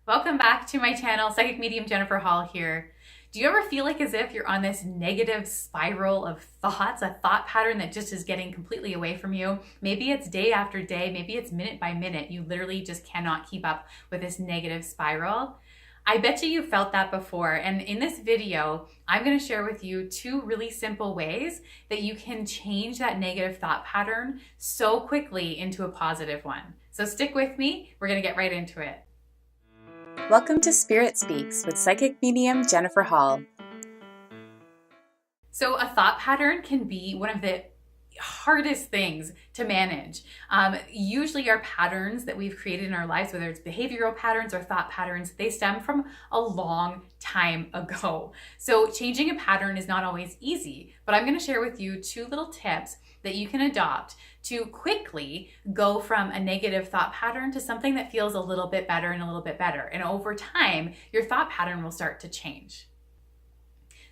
Welcome back to my channel. Psychic medium Jennifer Hall here. Do you ever feel like as if you're on this negative spiral of thoughts, a thought pattern that just is getting completely away from you? Maybe it's day after day, maybe it's minute by minute. You literally just cannot keep up with this negative spiral. I bet you felt that before, and in this video, I'm going to share with you two really simple ways that you can change that negative thought pattern so quickly into a positive one. So stick with me, we're going to get right into it. Welcome to Spirit Speaks with Psychic Medium Jennifer Hall. So a thought pattern can be one of the hardest things to manage. Usually our patterns that we've created in our lives, whether it's behavioral patterns or thought patterns, they stem from a long time ago. So changing a pattern is not always easy, but I'm going to share with you two little tips that you can adopt to quickly go from a negative thought pattern to something that feels a little bit better and a little bit better. And over time, your thought pattern will start to change.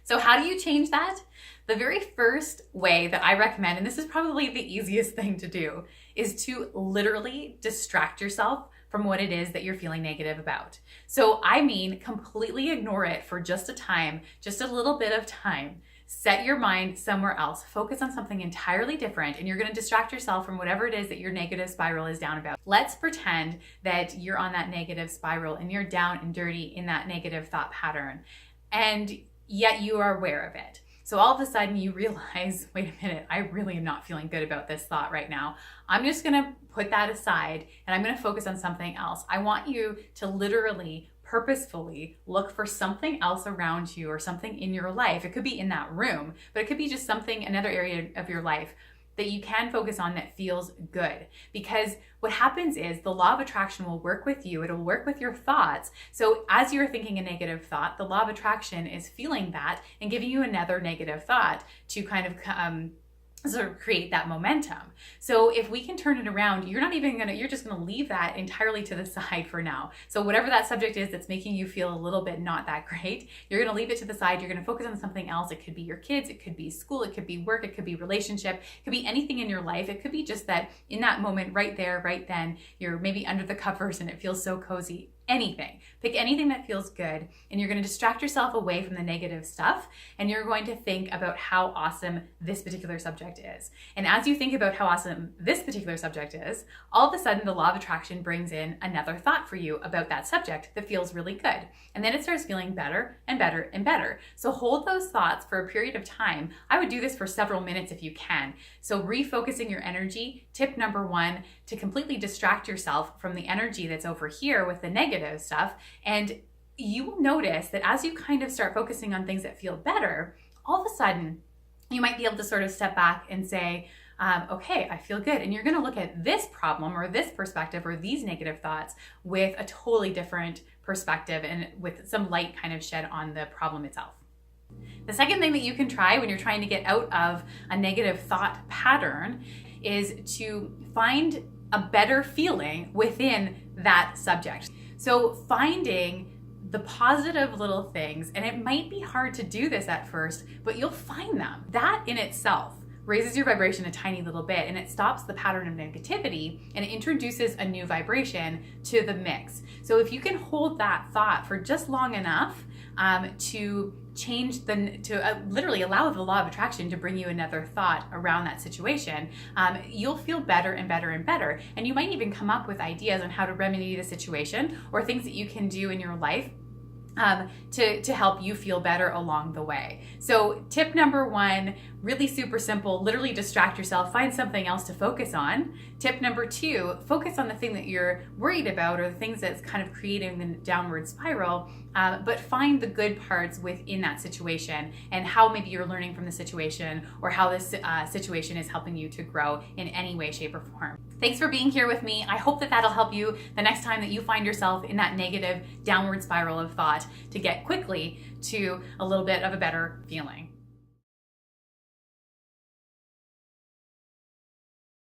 So how do you change that? The very first way that I recommend, and this is probably the easiest thing to do, is to literally distract yourself from what it is that you're feeling negative about. So I mean, completely ignore it for just a time, just a little bit of time. Set your mind somewhere else, focus on something entirely different, and you're going to distract yourself from whatever it is that your negative spiral is down about. Let's pretend that you're on that negative spiral and you're down and dirty in that negative thought pattern, and yet you are aware of it. So all of a sudden you realize, wait a minute, I really am not feeling good about this thought right now. I'm just going to put that aside and I'm going to focus on something else. I want you to literally purposefully look for something else around you or something in your life. It could be in that room, but it could be just something, another area of your life that you can focus on that feels good. Because what happens is the law of attraction will work with you. It'll work with your thoughts. So as you're thinking a negative thought, the law of attraction is feeling that and giving you another negative thought to kind of sort of create that momentum. So if we can turn it around, you're just gonna leave that entirely to the side for now. So whatever that subject is that's making you feel a little bit not that great, you're gonna leave it to the side. You're gonna focus on something else. It could be your kids, it could be school, it could be work, it could be relationship, it could be anything in your life. It could be just that in that moment, right there, right then, you're maybe under the covers and it feels so cozy. Anything. Pick anything that feels good, and you're going to distract yourself away from the negative stuff, and you're going to think about how awesome this particular subject is. And as you think about how awesome this particular subject is, all of a sudden the law of attraction brings in another thought for you about that subject that feels really good. And then it starts feeling better and better and better. So hold those thoughts for a period of time. I would do this for several minutes if you can. So refocusing your energy, tip number one, to completely distract yourself from the energy that's over here with the negative stuff. And you will notice that as you kind of start focusing on things that feel better, all of a sudden you might be able to sort of step back and say, okay, I feel good. And you're going to look at this problem or this perspective or these negative thoughts with a totally different perspective and with some light kind of shed on the problem itself. The second thing that you can try when you're trying to get out of a negative thought pattern is to find a better feeling within that subject. So finding the positive little things, and it might be hard to do this at first, but you'll find them. That in itself raises your vibration a tiny little bit, and it stops the pattern of negativity and it introduces a new vibration to the mix. So if you can hold that thought for just long enough to literally allow the law of attraction to bring you another thought around that situation, you'll feel better and better and better. And you might even come up with ideas on how to remedy the situation or things that you can do in your life to help you feel better along the way. So tip number one, really super simple, literally distract yourself, find something else to focus on. Tip number two, focus on the thing that you're worried about or the things that's kind of creating the downward spiral, but find the good parts within that situation and how maybe you're learning from the situation or how this situation is helping you to grow in any way, shape, or form. Thanks for being here with me. I hope that that'll help you the next time that you find yourself in that negative downward spiral of thought to get quickly to a little bit of a better feeling.